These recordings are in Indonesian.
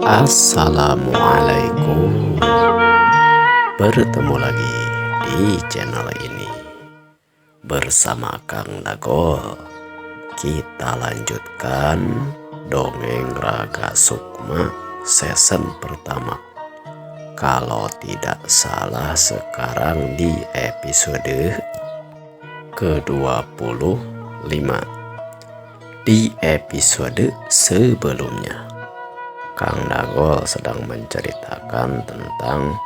Assalamualaikum. Bertemu lagi di channel ini bersama Kang Dagol. Kita lanjutkan dongeng Raga Sukma season pertama. Kalau tidak salah sekarang di episode ke-25. Di episode sebelumnya Kang Dagol sedang menceritakan tentang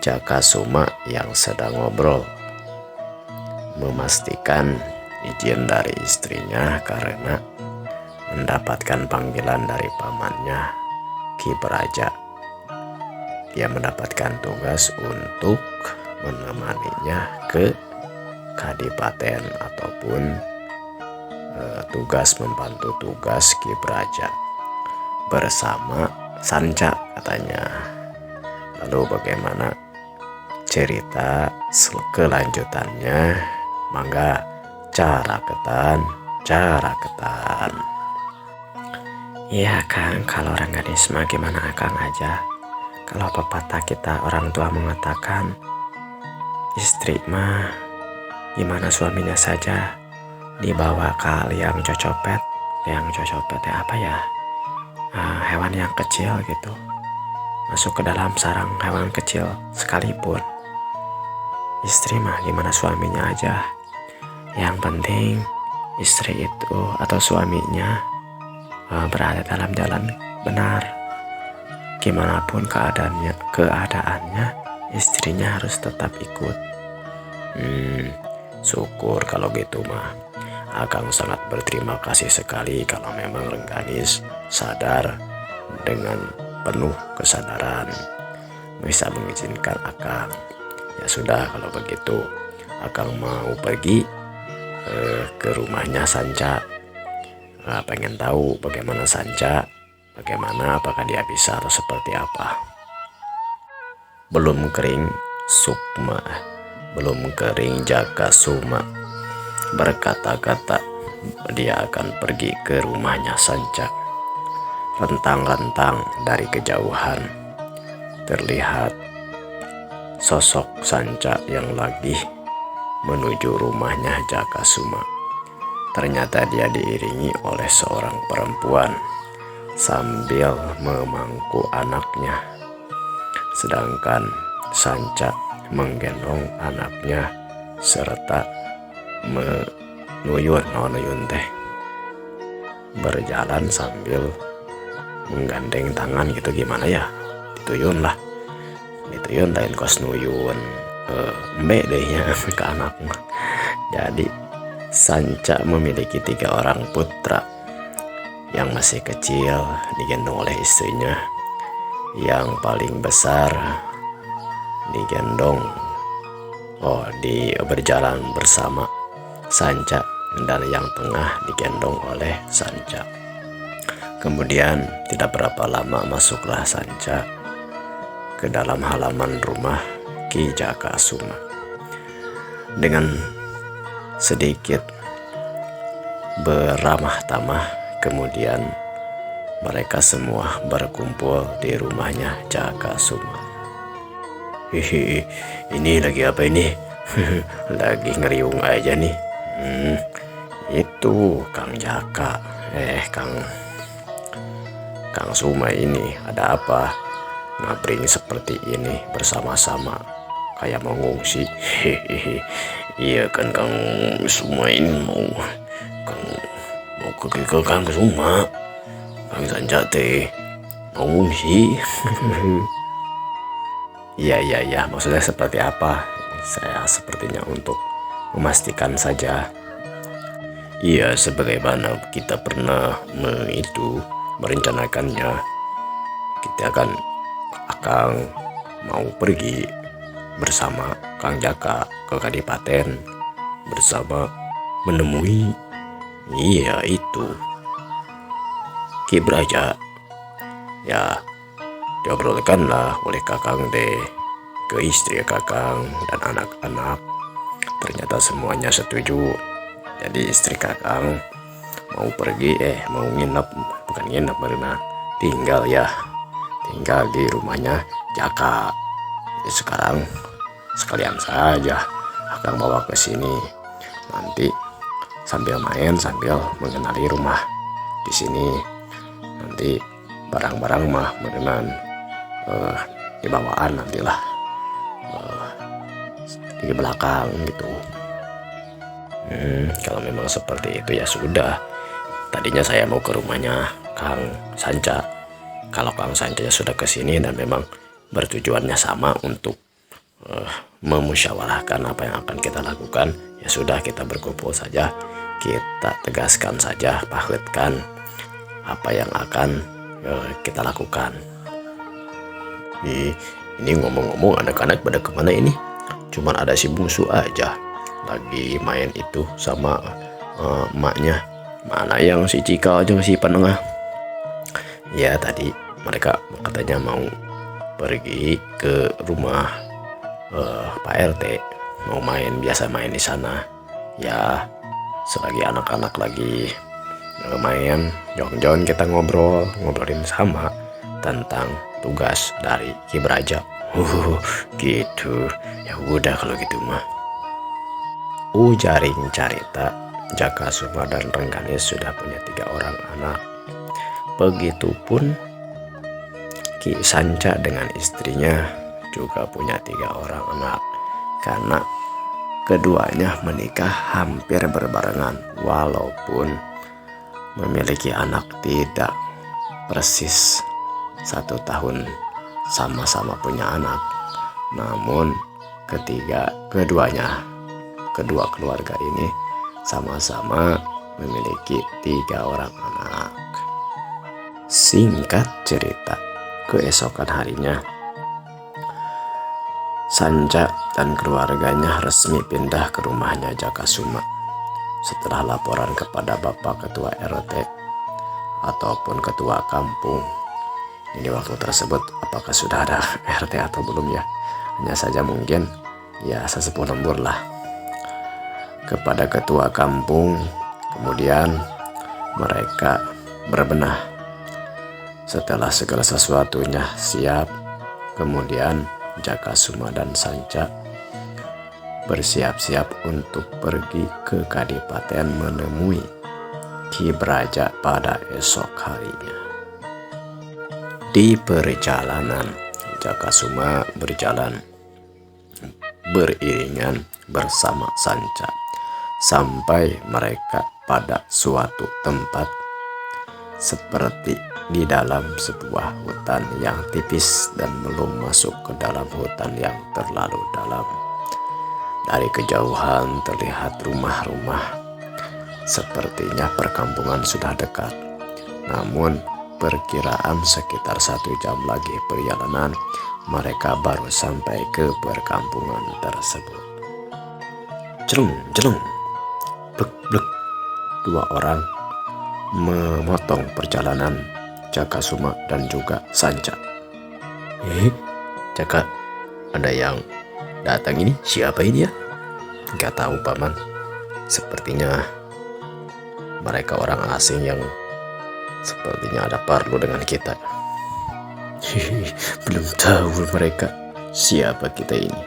Jaka Suma yang sedang ngobrol, memastikan izin dari istrinya karena mendapatkan panggilan dari pamannya Ki Praja. Dia mendapatkan tugas untuk menemaninya ke Kadipaten ataupun tugas membantu tugas Ki Praja bersama Sanca katanya. Lalu bagaimana cerita kelanjutannya? Mangga caraketan. Iya Kang, kalau orang gadis mah gimana Kang aja. Kalau pepatah kita orang tua mengatakan istri mah gimana suaminya saja, dibawa ke liang cocopet. Liang cocopet ya apa ya? Hewan yang kecil gitu, masuk ke dalam sarang hewan kecil sekalipun. Istri mah gimana suaminya aja. Yang penting istri itu atau suaminya berada dalam jalan benar. Gimana pun keadaannya istrinya harus tetap ikut. Syukur kalau gitu mah. Akang sangat berterima kasih sekali kalau memang Rengganis sadar dengan penuh kesadaran bisa mengizinkan Akang. Ya sudah kalau begitu Akang mau pergi ke rumahnya Sanca. Pengen tahu bagaimana Sanca, bagaimana apakah dia bisa atau seperti apa. Belum kering Sukma, belum kering Jaka Suma berkata-kata dia akan pergi ke rumahnya Sanca. Rentang-rentang dari kejauhan terlihat sosok Sanca yang lagi menuju rumahnya Jaka Suma. Ternyata dia diiringi oleh seorang perempuan sambil memangku anaknya, sedangkan Sanca menggendong anaknya serta menuyun teh berjalan sambil menggandeng tangan gitu. Gimana ya, dituyun lain kos nuyun mbak dehnya ke anak. Jadi Sanca memiliki 3 orang putra. Yang masih kecil digendong oleh istrinya, yang paling besar digendong berjalan bersama Sanca, dan yang tengah digendong oleh Sanca. Kemudian tidak berapa lama masuklah Sanca ke dalam halaman rumah Ki Jaka Suma. Dengan sedikit beramah tamah kemudian mereka semua berkumpul di rumahnya Jaka Suma. Hihi, ini lagi apa ini? Lagi ngeriung aja nih. Itu Kang Jaka, Kang Suma, ini ada apa? Ngabring seperti ini bersama-sama kayak mengungsi. Iya kan Kang Suma ini mau ke Kang Suma. Kang Sanca teh mau ngungsi. Iya, maksudnya seperti apa? Saya sepertinya untuk memastikan saja. Iya, sebagaimana kita pernah merencanakannya, kita akan mau pergi bersama Kang Jaka ke Kadipaten bersama menemui itu Ki Praja. Ya, diobrolkanlah oleh Kakang ke istri Kakang dan anak-anak. Ternyata semuanya setuju. Jadi istri Kakang mau pergi, mau nginep, bukan nginep berenang, tinggal di rumahnya Jaka. Jadi sekarang sekalian saja akan bawa ke sini. Nanti sambil main, sambil mengenali rumah di sini. Nanti barang-barang mah dengan di bawaan nantilah di belakang gitu. Kalau memang seperti itu ya sudah. Tadinya saya mau ke rumahnya Kang Sanca. Kalau Kang Sanca sudah ke sini dan memang bertujuannya sama untuk memusyawarahkan apa yang akan kita lakukan, ya sudah, kita berkumpul saja, kita tegaskan saja, pahutkan apa yang akan kita lakukan. Ini ngomong-ngomong, anak-anak pada kemana ini? Cuman ada si Bungsu aja lagi main itu sama emaknya. Mana yang si Cika aja si Penengah? Ya tadi mereka katanya mau pergi ke rumah Pak RT, mau main, biasa main di sana. Ya selagi anak-anak lagi main jong-jong, kita ngobrolin sama tentang tugas dari Ki Braja. Gitu. Ya udah kalau gitu mah. Ujaring carita, Jaka Suma dan Rengganis sudah punya 3 orang anak. Begitupun Ki Sanca dengan istrinya juga punya 3 orang anak. Karena keduanya menikah hampir berbarengan, walaupun memiliki anak tidak persis 1 tahun sama-sama punya anak. Namun kedua keluarga ini sama-sama memiliki 3 orang anak. Singkat cerita, keesokan harinya Sanca dan keluarganya resmi pindah ke rumahnya Jaka Suma setelah laporan kepada Bapak Ketua RT ataupun Ketua Kampung. Ini waktu tersebut apakah sudah ada RT atau belum ya? Hanya saja mungkin ya sesepuh lembur lah kepada Ketua Kampung. Kemudian mereka berbenah setelah segala sesuatunya siap. Kemudian Jaka Suma dan Sanca bersiap-siap untuk pergi ke Kadipaten menemui Ki Braja pada esok harinya. Di perjalanan, Jaka Suma berjalan beriringan bersama Sanca sampai mereka pada suatu tempat seperti di dalam sebuah hutan yang tipis dan belum masuk ke dalam hutan yang terlalu dalam. Dari kejauhan terlihat rumah-rumah, sepertinya perkampungan sudah dekat. Namun perkiraan sekitar 1 jam lagi perjalanan, mereka baru sampai ke perkampungan tersebut. Jeleng, blek, 2 orang memotong perjalanan Jaka Suma dan juga Sanca. Jaka, ada yang datang ini, siapa ini ya? Gak tahu paman. Sepertinya mereka orang asing yang sepertinya ada perlu dengan kita. Belum tahu mereka siapa kita ini.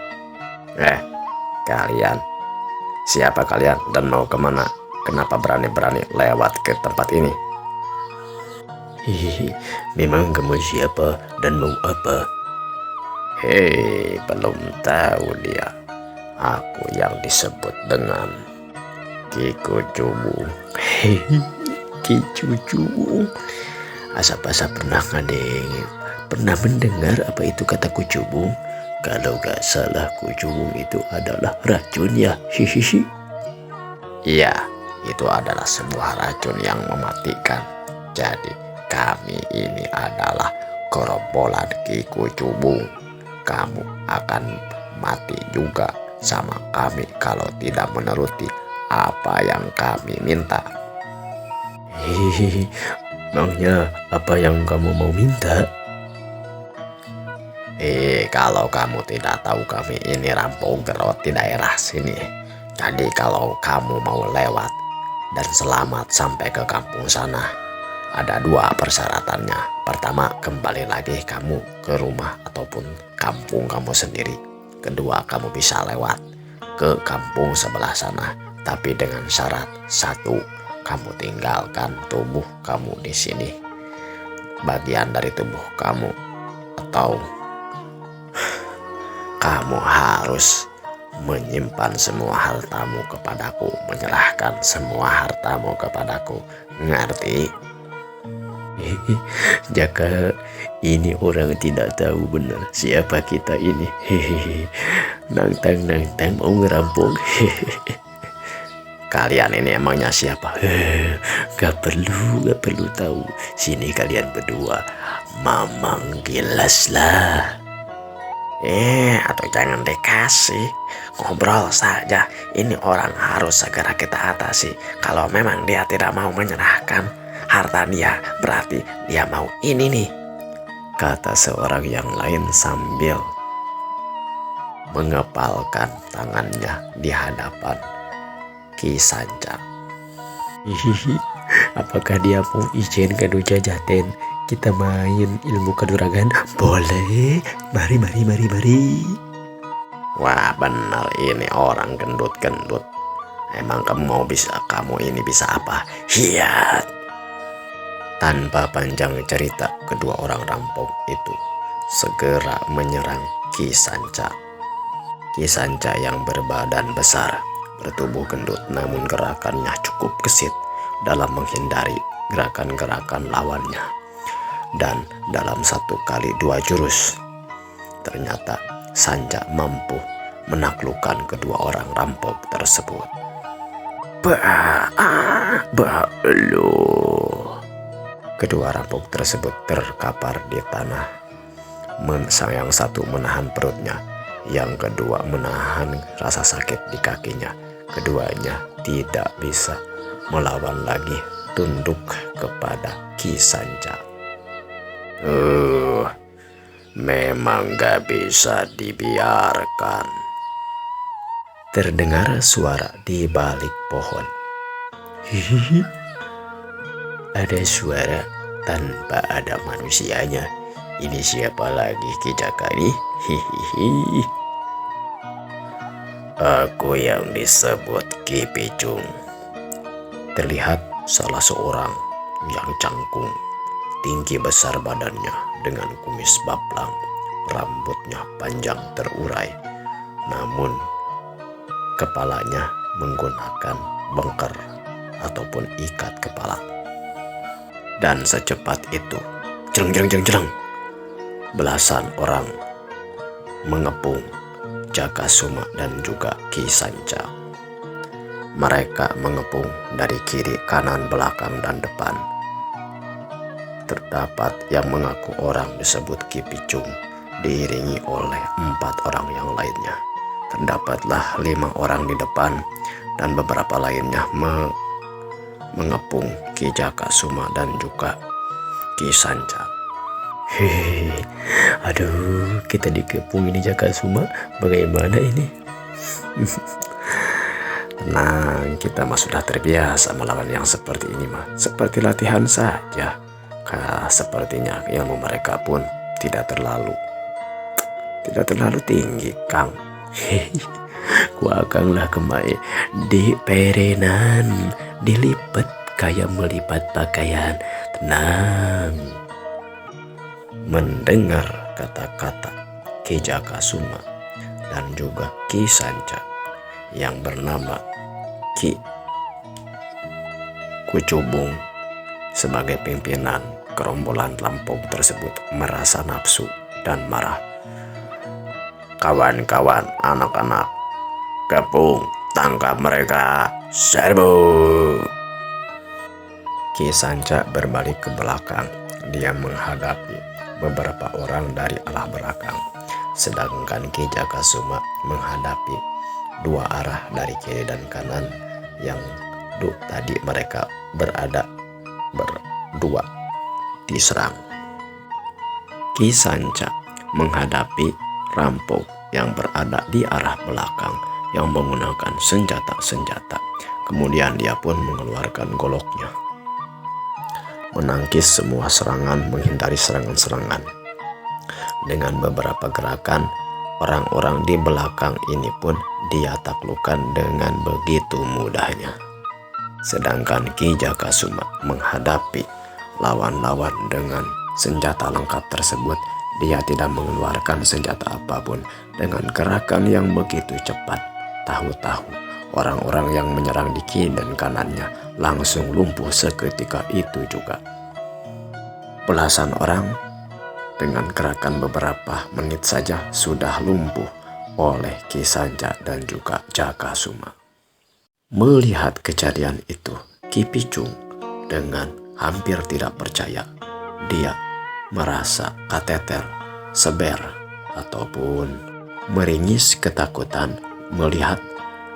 Kalian, siapa kalian dan mau kemana? Kenapa berani-berani lewat ke tempat ini? Memang kamu siapa dan mau apa? Belum tahu dia. Aku yang disebut dengan Ki Kucubung. Ki Kucubung. Asap-asap pernah mendengar apa itu kata Kucubung? Kalau gak salah Kucubung itu adalah racun ya. Iya, itu adalah sebuah racun yang mematikan. Jadi kami ini adalah gerombolan Ki Kucubung. Kamu akan mati juga sama kami kalau tidak menuruti apa yang kami minta. Emangnya apa yang kamu mau minta? Kalau kamu tidak tahu, kami ini Rampung Gerot di daerah sini. Jadi kalau kamu mau lewat dan selamat sampai ke kampung sana, Ada dua persyaratannya. Pertama, kembali lagi kamu ke rumah ataupun kampung kamu sendiri. Kedua, kamu bisa lewat ke kampung sebelah sana. Tapi dengan syarat satu, kamu tinggalkan tubuh kamu di sini. Bagian dari tubuh kamu, atau kamu harus menyimpan semua hartamu kepadaku, menyerahkan semua hartamu kepadaku. Ngerti? Jaka, ini orang tidak tahu benar siapa kita ini. Nantang mau ngerampok. Kalian ini emangnya siapa? Gak perlu tahu. Sini kalian berdua, Mamang Gilas lah. Atau jangan dikasih, ngobrol saja. Ini orang harus segera kita atasi. Kalau memang dia tidak mau menyerahkan harta dia, berarti dia mau ini nih, kata seorang yang lain sambil mengepalkan tangannya di hadapan Ki Sanca. Apakah dia mau izin ke Jajaten kita main ilmu kanuragan? Boleh, mari. Wah, benar ini orang gendut-gendut. Emang kamu ini bisa apa? Hiat. Tanpa panjang cerita, kedua orang rampok itu segera menyerang Ki Sanca. Ki Sanca yang berbadan besar, bertubuh gendut, namun gerakannya cukup gesit dalam menghindari gerakan-gerakan lawannya. Dan dalam 1 kali 2 jurus, ternyata Sanca mampu menaklukkan kedua orang rampok tersebut. Kedua rampok tersebut terkapar di tanah. Yang satu menahan perutnya, yang kedua menahan rasa sakit di kakinya. Keduanya tidak bisa melawan lagi, tunduk kepada Ki Sanca. Memang gak bisa dibiarkan. Terdengar suara di balik pohon. Ada suara tanpa ada manusianya. Ini siapa lagi, Ki Jaka nih? Aku yang disebut Ki Picung. Terlihat salah seorang yang cangkung, tinggi besar badannya dengan kumis baplang, rambutnya panjang terurai, namun kepalanya menggunakan bengker ataupun ikat kepala. Dan secepat itu, jeleng, belasan orang mengepung Jakasuma dan juga Ki Sanca. Mereka mengepung dari kiri, kanan, belakang, dan depan. Terdapat yang mengaku orang disebut Ki Picung, diiringi oleh 4 orang yang lainnya. Terdapatlah 5 orang di depan dan beberapa lainnya mengepung Ki Jakasuma dan juga Ki Sanca. Aduh, kita dikepung ini Jakasuma, bagaimana ini? Tenang, kita mah sudah terbiasa melawan yang seperti ini mah. Seperti latihan saja. Sepertinya ilmu mereka pun tidak terlalu tinggi, Kang. Kuakanglah kemai di perenan, dilipat kayak melipat pakaian. Tenang. Mendengar kata-kata Ki Jakasuma dan juga Ki Sanca yang bernama Ki Kucubung sebagai pimpinan gerombolan rampok tersebut merasa nafsu dan marah. Kawan-kawan, anak-anak, kepung, tangkap mereka, serbu. Ki Sanca berbalik ke belakang. Dia menghadapi beberapa orang dari arah belakang, sedangkan Ki Jakasuma menghadapi 2 arah dari kiri dan kanan yang tadi mereka berada berdua diserang. Ki Sanca menghadapi rampok yang berada di arah belakang yang menggunakan senjata-senjata. Kemudian dia pun mengeluarkan goloknya. menangkis semua serangan, menghindari serangan-serangan. Dengan beberapa gerakan, orang-orang di belakang ini pun dia taklukkan dengan begitu mudahnya. Sedangkan Ki Jakasuma menghadapi lawan-lawan dengan senjata lengkap tersebut, dia tidak mengeluarkan senjata apapun. Dengan gerakan yang begitu cepat, tahu-tahu orang-orang yang menyerang di kiri dan kanannya langsung lumpuh seketika itu juga. Belasan orang dengan gerakan beberapa menit saja sudah lumpuh oleh Ki Sanca dan juga Jakasuma. Melihat kejadian itu, Ki Picung dengan hampir tidak percaya. Dia merasa kateter, seber, ataupun meringis ketakutan melihat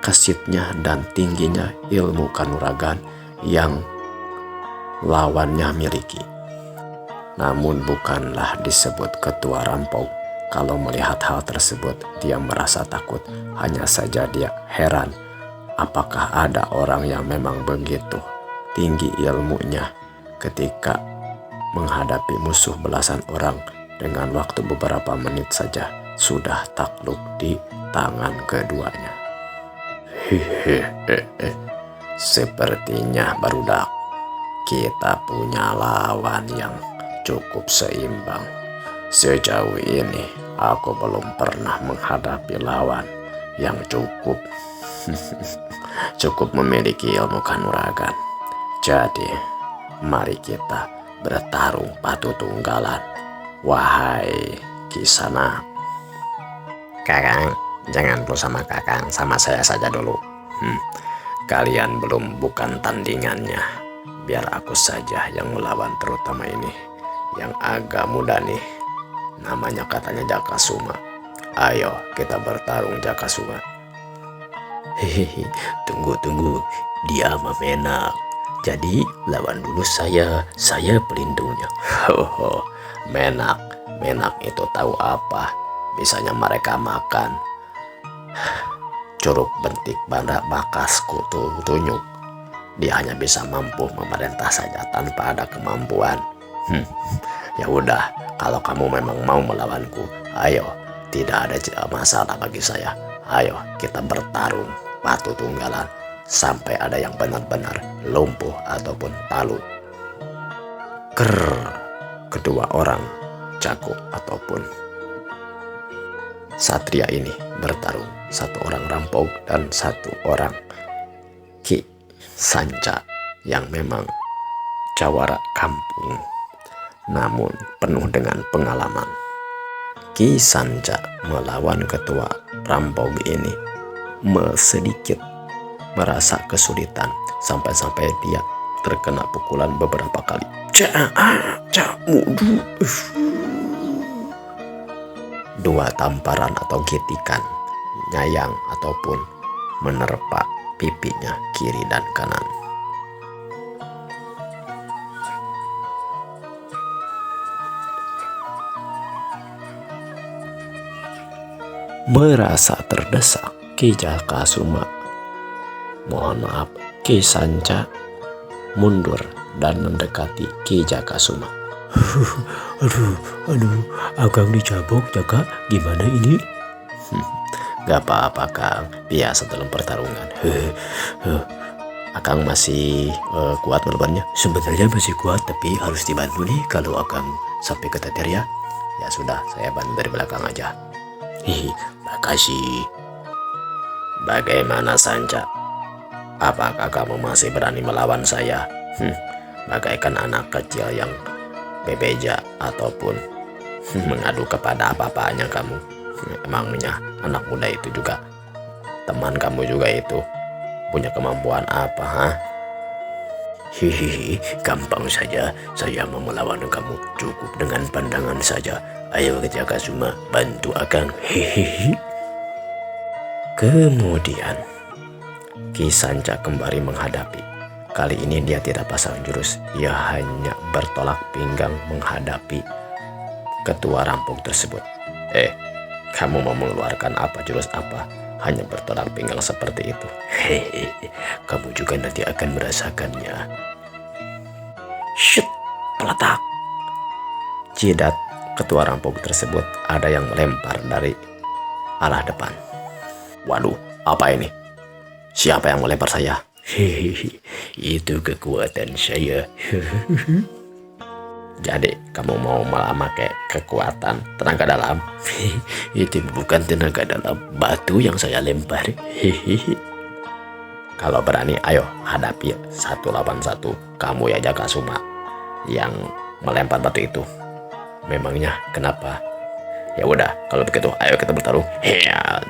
kesitnya dan tingginya ilmu kanuragan yang lawannya miliki. Namun bukanlah disebut ketua rampok. Kalau melihat hal tersebut, dia merasa takut. Hanya saja dia heran, apakah ada orang yang memang begitu tinggi ilmunya ketika menghadapi musuh belasan orang dengan waktu beberapa menit saja sudah takluk di tangan keduanya. Sepertinya barudak kita punya lawan yang cukup seimbang. Sejauh ini aku belum pernah menghadapi lawan yang cukup memiliki ilmu kanuragan. Jadi mari kita bertarung patu tunggalan, wahai Kisana. Kakang, jangan dulu sama Kakang, sama saya saja dulu. Kalian belum bukan tandingannya. Biar aku saja yang melawan, terutama ini yang agak muda nih. Namanya katanya Jakasuma. Ayo kita bertarung Jakasuma. Hehehe, tunggu. Dia memenak. Jadi lawan dulu saya pelindungnya. Hoho, menak itu tahu apa? Bisanya mereka makan curug bentik banda bakas kutu tunyuk. Dia hanya bisa mampu memerintah saja tanpa ada kemampuan. Ya udah, kalau kamu memang mau melawanku, ayo, tidak ada masalah bagi saya. Ayo kita bertarung patu tunggalan sampai ada yang benar-benar lumpuh ataupun talu. Kedua orang jago ataupun satria ini bertarung, satu orang rampok dan satu orang Ki Sanca yang memang jawara kampung, namun penuh dengan pengalaman. Ki Sanca melawan ketua rampok ini sedikit merasa kesulitan, sampai-sampai dia terkena pukulan beberapa kali. Dua tamparan atau getikan nyayang ataupun menerpa pipinya kiri dan kanan. Merasa terdesak, Ki Jakasuma, Ki Sanca mundur dan mendekati Ki Jakasuma. Aduh, Akang dicabok, Jaka, gimana ini? Gak apa-apa Kang, biasa dalam pertarungan. Akang masih kuat melawannya? Sebenarnya masih kuat, tapi harus dibantu nih kalau Akang sampai ke teter ya. Ya sudah, saya bantu dari belakang aja. Makasih. Bagaimana Sanca? Apakah kamu masih berani melawan saya? Bagaikan anak kecil yang bebeja ataupun mengadu kepada apa-apanya kamu. Emangnya anak muda itu juga, teman kamu juga itu, punya kemampuan apa, ha? Hihihi, gampang saja. Saya mau melawan kamu, cukup dengan pandangan saja. Ayo Jakasuma, bantu Akang. Hihihi. Kemudian Ki Sanca kembali menghadapi. Kali ini dia tidak pasang jurus, ia hanya bertolak pinggang menghadapi ketua rampok tersebut. Kamu mau mengeluarkan apa, jurus apa? Hanya bertolak pinggang seperti itu. Hehehe, kamu juga nanti akan merasakannya. Shit, Peletak. Jidat ketua rampok tersebut ada yang melempar dari arah depan. Waduh, apa ini? Siapa yang melempar saya? Hehehe, itu kekuatan saya. Jadi kamu mau malah pakai kekuatan tenaga dalam? Itu bukan tenaga dalam, batu yang saya lempar. Hehehe. Kalau berani, ayo hadapi 1 lawan 1. Kamu ya Jakasuma yang melempar batu itu. Memangnya kenapa? Ya udah, kalau begitu ayo kita bertarung. Ya,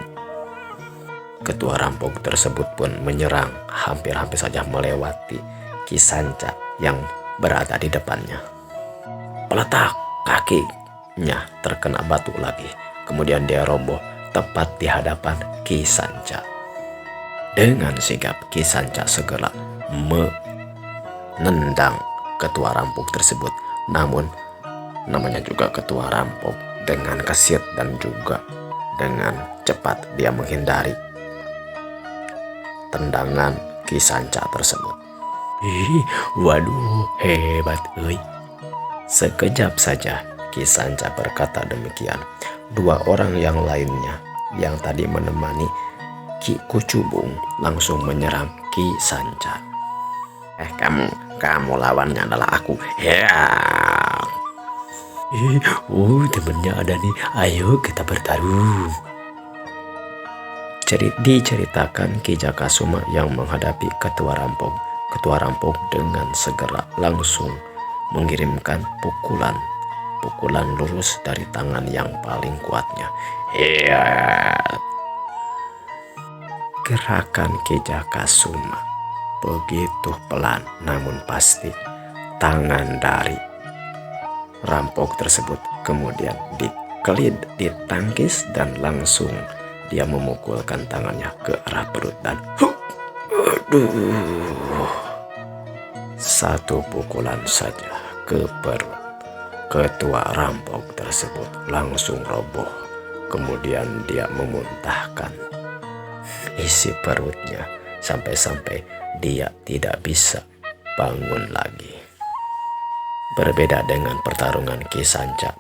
Ketua rampok tersebut pun menyerang, hampir-hampir saja melewati Kisanca yang berada di depannya. Peletak, kakinya terkena batu lagi. Kemudian dia roboh tepat di hadapan Kisanca. Dengan sigap Kisanca segera menendang ketua rampok tersebut. Namun namanya juga ketua rampok, dengan gesit dan juga dengan cepat dia menghindari tendangan Kisanca tersebut. waduh, hebat euy. Sekejap saja Kisanca berkata demikian. 2 orang yang lainnya yang tadi menemani Ki Kucubung langsung menyerang Kisanca. Kamu lawannya adalah aku. Ya. Temennya ada nih. Ayo kita bertarung. Diceritakan Ki Jakasuma yang menghadapi ketua rampok. Ketua rampok dengan segera langsung mengirimkan pukulan lurus dari tangan yang paling kuatnya. Ya. Gerakan Ki Jakasuma begitu pelan namun pasti. Tangan dari rampok tersebut kemudian ditangkis dan langsung dia memukulkan tangannya ke arah perut dan satu pukulan saja ke perut. Ketua rampok tersebut langsung roboh. Kemudian dia memuntahkan isi perutnya sampai-sampai dia tidak bisa bangun lagi. Berbeda dengan pertarungan Kisanca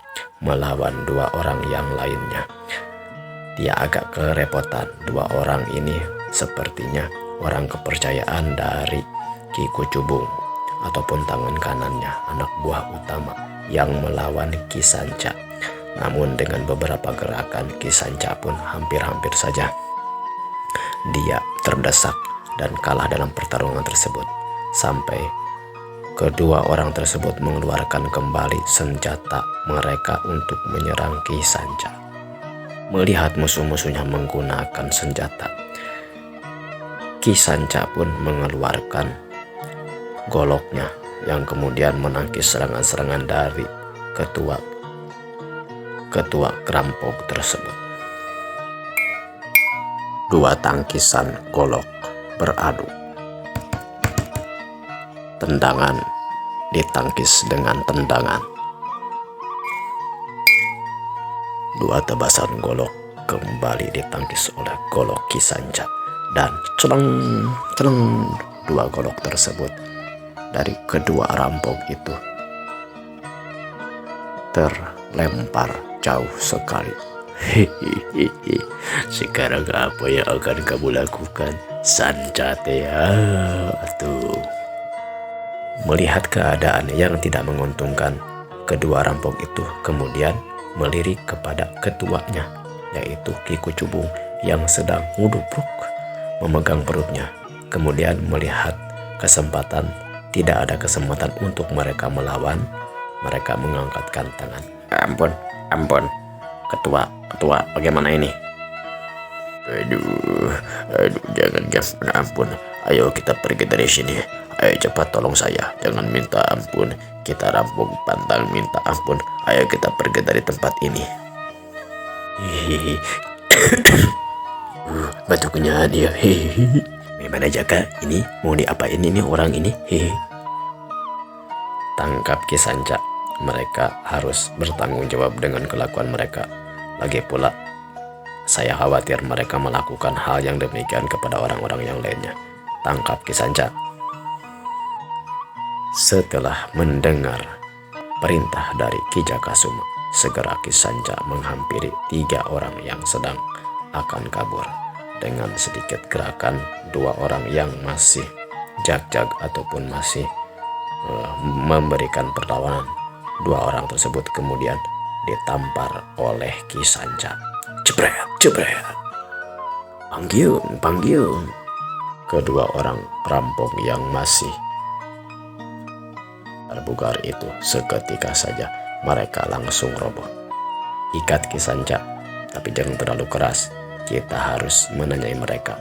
melawan 2 orang yang lainnya. Dia agak kerepotan. 2 orang ini sepertinya orang kepercayaan dari Ki Kucubung ataupun tangan kanannya, anak buah utama yang melawan Kisanca. Namun dengan beberapa gerakan Kisanca pun hampir-hampir saja dia terdesak dan kalah dalam pertarungan tersebut. Sampai kedua orang tersebut mengeluarkan kembali senjata mereka untuk menyerang Kisanca. Melihat musuh-musuhnya menggunakan senjata, Kisanca pun mengeluarkan goloknya yang kemudian menangkis serangan-serangan dari ketua rampok tersebut. 2 tangkisan golok beradu. Tendangan ditangkis dengan tendangan. 2 tebasan golok kembali ditangkis oleh golok Kisanca dan celeng 2 golok tersebut dari kedua rampok itu terlempar jauh sekali. Hehehe. Sekarang apa yang akan kamu lakukan, Sancate? Tuh. Melihat keadaan yang tidak menguntungkan, kedua rampok itu kemudian melirik kepada ketuanya, yaitu Ki Kucubung yang sedang ngudupruk memegang perutnya. Kemudian melihat tidak ada kesempatan untuk mereka melawan, mereka mengangkatkan tangan. Ampun, ketua, bagaimana ini? Aduh, jangan ampun. Ayo kita pergi dari sini. Ayo cepat tolong saya, jangan minta ampun. Kita rampok pantang minta ampun. Ayo kita pergi dari tempat ini. Hihihi. Batuknya dia. Hihihi. Gimana Jaka? Ini mau diapain ini orang ini? Hihihi. Tangkap Kisanca. Mereka harus bertanggung jawab dengan kelakuan mereka. Lagi pula saya khawatir mereka melakukan hal yang demikian kepada orang-orang yang lainnya. Tangkap Kisanca. Setelah mendengar perintah dari Ki Jakasuma, segera Ki Sanca menghampiri 3 orang yang sedang akan kabur. Dengan sedikit gerakan, 2 orang yang masih jag-jag ataupun masih memberikan perlawanan, 2 orang tersebut kemudian ditampar oleh Ki Sanca. Jebret, jebret. Panggil, panggil. Kedua orang perampok yang masih terbugar itu seketika saja mereka langsung roboh. Ikat Ki Sanca, tapi jangan terlalu keras. Kita harus menanyai mereka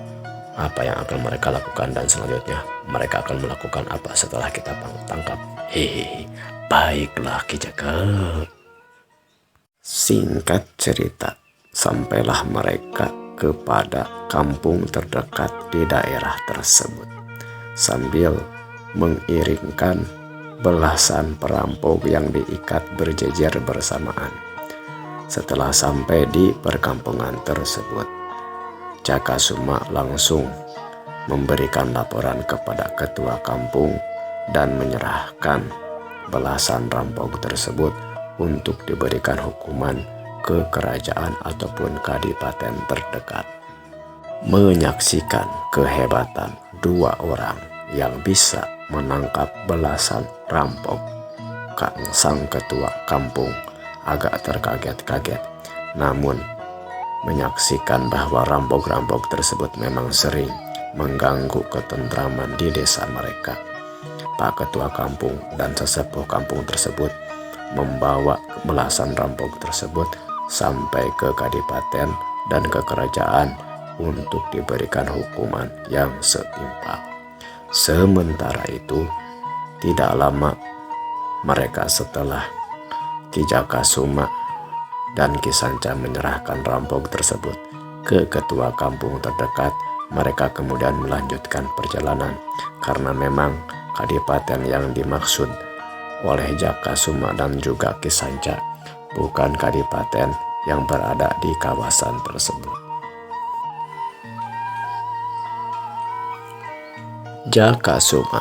apa yang akan mereka lakukan dan selanjutnya mereka akan melakukan apa setelah kita tangkap. Hehehe, baiklah Ki Jaka. Singkat cerita, sampailah mereka kepada kampung terdekat di daerah tersebut sambil mengiringkan belasan perampok yang diikat berjejer bersamaan. Setelah sampai di perkampungan tersebut, Jakasuma langsung memberikan laporan kepada ketua kampung dan menyerahkan belasan rampok tersebut untuk diberikan hukuman ke kerajaan ataupun kadipaten terdekat. Menyaksikan kehebatan 2 orang yang bisa menangkap belasan rampok, sang ketua kampung agak terkaget-kaget. Namun menyaksikan bahwa rampok-rampok tersebut memang sering mengganggu ketentraman di desa mereka, Pak Ketua Kampung dan sesepuh kampung tersebut membawa belasan rampok tersebut sampai ke kadipaten dan ke kerajaan untuk diberikan hukuman yang setimpal. Sementara itu, tidak lama mereka setelah Ki Jakasuma dan Ki Sanca menyerahkan rampok tersebut ke ketua kampung terdekat, mereka kemudian melanjutkan perjalanan karena memang kadipaten yang dimaksud oleh Jakasuma dan juga Ki Sanca bukan kadipaten yang berada di kawasan tersebut. Jakasuma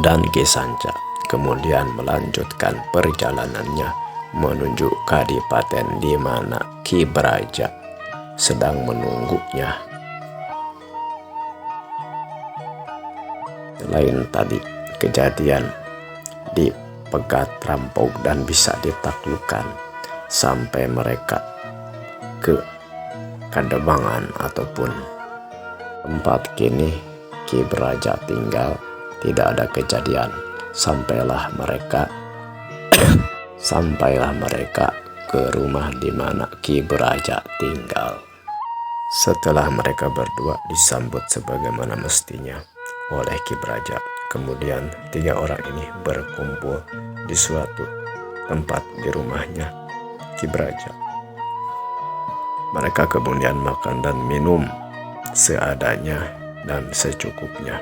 dan Ki Sanca kemudian melanjutkan perjalanannya menuju kadipaten di mana Ki Braja sedang menunggunya. Selain tadi kejadian dipegat rampok dan bisa ditaklukkan sampai mereka ke Kademangan ataupun tempat kini Ki Braja tinggal, tidak ada kejadian. Sampailah mereka ke rumah di mana Ki Braja tinggal. Setelah mereka berdua disambut sebagaimana mestinya oleh Ki Braja, kemudian 3 orang ini berkumpul di suatu tempat di rumahnya Ki Braja. Mereka kemudian makan dan minum seadanya dan secukupnya.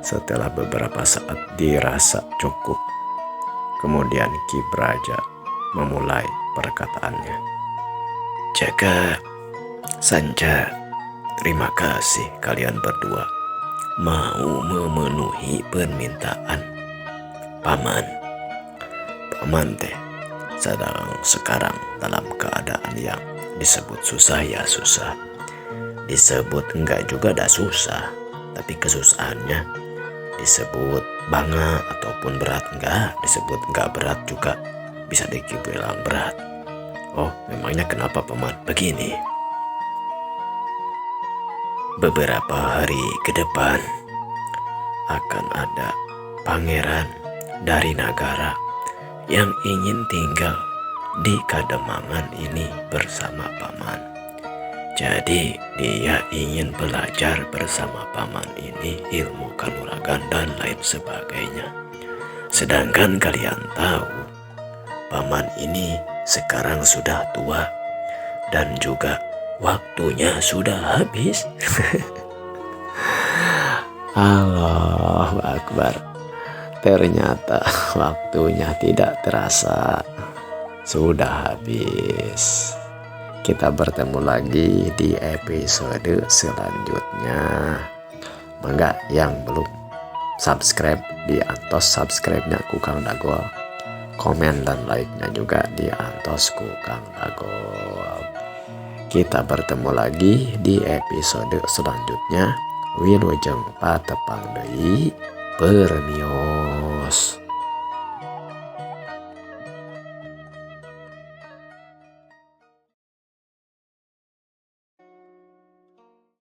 Setelah beberapa saat dirasa cukup, kemudian Ki Braja memulai perkataannya. Jaka, Sanca, terima kasih kalian berdua mau memenuhi permintaan Paman. Paman teh sekarang dalam keadaan yang disebut susah ya susah, disebut enggak juga dah susah, tapi kesusahannya disebut bangga ataupun berat enggak, disebut enggak berat juga bisa dibilang berat. Oh, memangnya kenapa Paman? Begini, beberapa hari ke depan akan ada pangeran dari Nagara yang ingin tinggal di Kademangan ini bersama Paman. Jadi dia ingin belajar bersama Paman ini ilmu kanuragan dan lain sebagainya. Sedangkan kalian tahu Paman ini sekarang sudah tua dan juga waktunya sudah habis. Allahu Akbar. Ternyata waktunya tidak terasa sudah habis. Kita bertemu lagi di episode selanjutnya. Mangga yang belum subscribe diantos subscribe-nya ku Kang Dagol. komen dan like-nya juga di antosku Kang Dagol. Kita bertemu lagi di episode selanjutnya. Wilujeng patepang deui permios.